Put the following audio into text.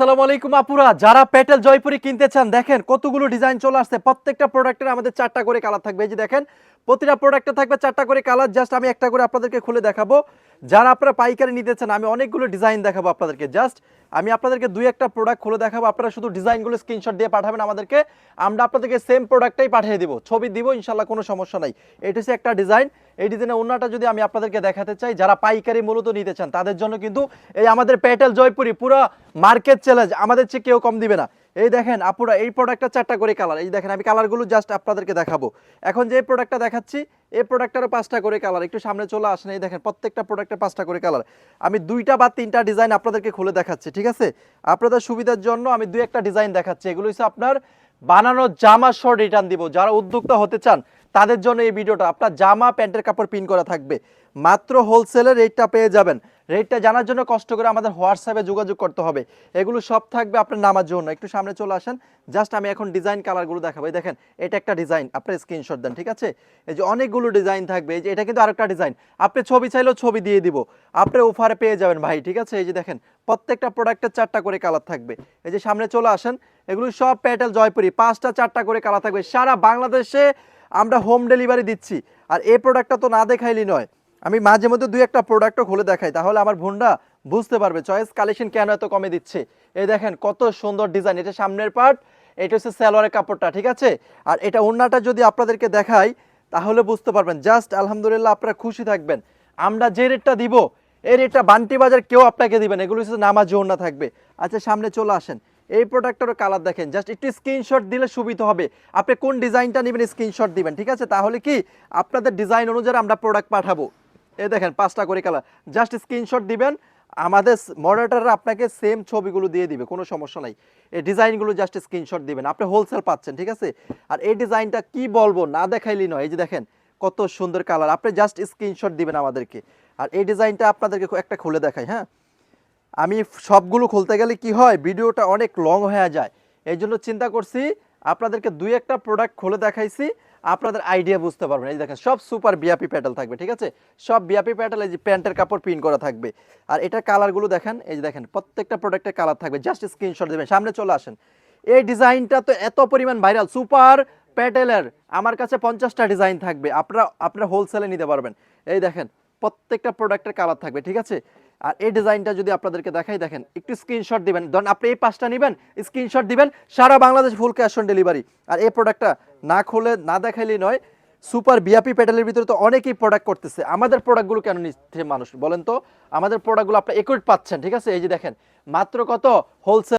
আসসালামু আলাইকুম আপুরা, যারা প্যাটেল জয়পুরি কিনতে চান দেখেন কতগুলো ডিজাইন চলে আসছে। প্রত্যেকটা প্রোডাক্টের আমাদের 4টা করে কালার থাকবে। এই যে দেখেন প্রতিটা প্রোডাক্টে থাকবে 4টা করে কালার। জাস্ট আমি একটা করে আপনাদেরকে খুলে দেখাবো। যারা আপনারা পাইকারি নিতে চান আমি অনেকগুলো ডিজাইন দেখাবো আপনাদেরকে। জাস্ট আমি আপনাদেরকে দুই একটা প্রোডাক্ট খুলে দেখাবো, আপনারা শুধু ডিজাইনগুলো স্ক্রিনশট দিয়ে পাঠাবেন আমাদেরকে, আমরা আপনাদেরকে সেম প্রোডাক্টটাই পাঠিয়ে দিব, ছবি দিব ইনশাল্লাহ, কোনো সমস্যা নাই। এটা হচ্ছে একটা ডিজাইন। এই ডিজাইনের অন্যটা যদি আমি আপনাদেরকে দেখাতে চাই, যারা পাইকারি মূলত নিতে চান তাদের জন্য কিন্তু এই আমাদের প্যাটেল জয়পুরি পুরো মার্কেট চ্যালেঞ্জ, আমাদের চেয়ে কেউ কম দিবে না। এই দেখেন আপুরা, এই প্রোডাক্টটা 4টা করে কালার। এই দেখেন আমি কালারগুলো জাস্ট আপনাদেরকে দেখাবো। এখন যে প্রোডাক্টটা দেখাচ্ছি এই প্রোডাক্টেরও 5টা করে কালার। একটু সামনে চলে আসেন। এই দেখেন প্রত্যেকটা প্রোডাক্টের 5টা করে কালার। আমি 2টা বা 3টা ডিজাইন আপনাদেরকে খুলে দেখাচ্ছি, ঠিক আছে? আপনাদের সুবিধার জন্য আমি দুই একটা ডিজাইন দেখাচ্ছি। এগুলো হচ্ছে আপনার বানানো জামা সহ রিটার্ন দিব। যারা উদ্যোক্তা হতে চান তাদের জন্য এই ভিডিওটা। আপনার জামা প্যান্টের কাপড় পিন করা থাকবে, মাত্র হোলসেলের রেটটা পেয়ে যাবেন। রেটটা জানার জন্য কষ্ট করে আমাদের হোয়াটসঅ্যাপে যোগাযোগ করতে হবে। এগুলো সব থাকবে আপনার নামার জন্য। একটু সামনে চলে আসেন। জাস্ট আমি এখন ডিজাইন কালারগুলো দেখাবো। এই দেখেন এটা একটা ডিজাইন, আপনি স্ক্রিনশট দেন, ঠিক আছে? এই যে অনেকগুলো ডিজাইন থাকবে। এই যে এটা কিন্তু আরেকটা ডিজাইন, আপনি ছবি চাইলেও ছবি দিয়ে দিব, আপনি অফারে পেয়ে যাবেন ভাই, ঠিক আছে? এই যে দেখেন প্রত্যেকটা প্রোডাক্টের 4টা করে কালার থাকবে। এই যে সামনে চলে আসেন, এগুলো সব প্যাটেল জয়পুরি, 5টা 4টা করে কালার থাকবে। সারা বাংলাদেশে আমরা হোম ডেলিভারি দিচ্ছি। আর এই প্রোডাক্টটা তো না দেখাইলি নয়, আমি মাঝে মধ্যে দুই একটা প্রোডাক্টও খুলে দেখাই, তাহলে আমার বোনরা বুঝতে পারবে চয়েস কালেকশন কেন এত কমে দিচ্ছে। এই দেখেন কত সুন্দর ডিজাইন, এটা সামনের পার্ট, এটা হচ্ছে সালোয়ারের কাপড়টা, ঠিক আছে? আর এটা ওড়নাটা যদি আপনাদেরকে দেখাই তাহলে বুঝতে পারবেন। জাস্ট আলহামদুলিল্লাহ, আপনারা খুশি থাকবেন। আমরা যে রেটটা দিব এই রেটটা বান্টি বাজার কেউ আপনাকে দিবেন। এগুলো হচ্ছে নামাজি ওড়না থাকবে। আচ্ছা সামনে চলে আসেন, এই প্রোডাক্টেরও কালার দেখেন। জাস্ট একটু স্ক্রিনশট দিলে সুবিধা হবে, আপনি কোন ডিজাইনটা নেবেন স্ক্রিনশট দিবেন, ঠিক আছে? তাহলে কি আপনাদের ডিজাইন অনুযায়ী আমরা প্রোডাক্ট পাঠাবো। এই দেখেন 5টা করে কালার, জাস্ট স্ক্রিনশট দিবেন, আমাদের মডারেটররা আপনাকে সেম ছবিগুলো দিয়ে দিবে, কোনো সমস্যা নাই। এই ডিজাইনগুলো জাস্ট স্ক্রিনশট দিবেন, আপনি হোলসেল পাচ্ছেন, ঠিক আছে? আর এই ডিজাইনটা কি বলবো, না দেখাইলি নয়। এই যে দেখেন কত সুন্দর কালার, আপনি জাস্ট স্ক্রিনশট দিবেন আমাদেরকে। আর এই ডিজাইনটা আপনাদেরকে একটা খুলে দেখাই। হ্যাঁ, আমি সবগুলো খুলতে গেলে কি হয়, ভিডিওটা অনেক লং হয়ে যায়। এই জন্য চিন্তা করছি আপনাদেরকে দুই একটা প্রোডাক্ট খুলে দেখাইছি, আপনাদের আইডিয়া বুঝতে পারবেন। এই দেখেন সব সুপার বিআপি প্যাটেল থাকবে, ঠিক আছে? সব বিআপি প্যাটেল। এই যে প্যান্টের কাপড় প্রিন্ট করা থাকবে। আর এটা কালারগুলো দেখেন, এই যে দেখেন প্রত্যেকটা প্রোডাক্টের কালার থাকবে, জাস্ট স্ক্রিনশট দেবেন। সামনে চলে আসেন, এই ডিজাইনটা তো এত পরিমাণ ভাইরাল, সুপার প্যাটেলের আমার কাছে 50টা ডিজাইন থাকবে, আপনারা হোলসেলে নিতে পারবেন। এই দেখেন প্রত্যেকটা প্রোডাক্টের কালার থাকবে, ঠিক আছে? আর এই ডিজাইনটা যদি আপনাদেরকে দেখাই, দেখেন একটু স্ক্রিনশট দিবেন। ধরুন আপনি এই 5টা নেবেন, স্ক্রিনশট দিবেন, সারা Bangladesh full cash on delivery. আর এই প্রোডাক্টটা না খুলে না দেখাইলেই নয়। সুপার বিআপি প্যাটেলের ভিতরে তো অনেকেই প্রোডাক্ট করতেছে, আমাদের প্রোডাক্টগুলো কেন নিচ্ছে মানুষ বলেন তো? আমাদের প্রোডাক্টগুলো আপনি একুরেট পাচ্ছেন, ঠিক আছে? এই যে দেখেন মাত্র কত হোলসেল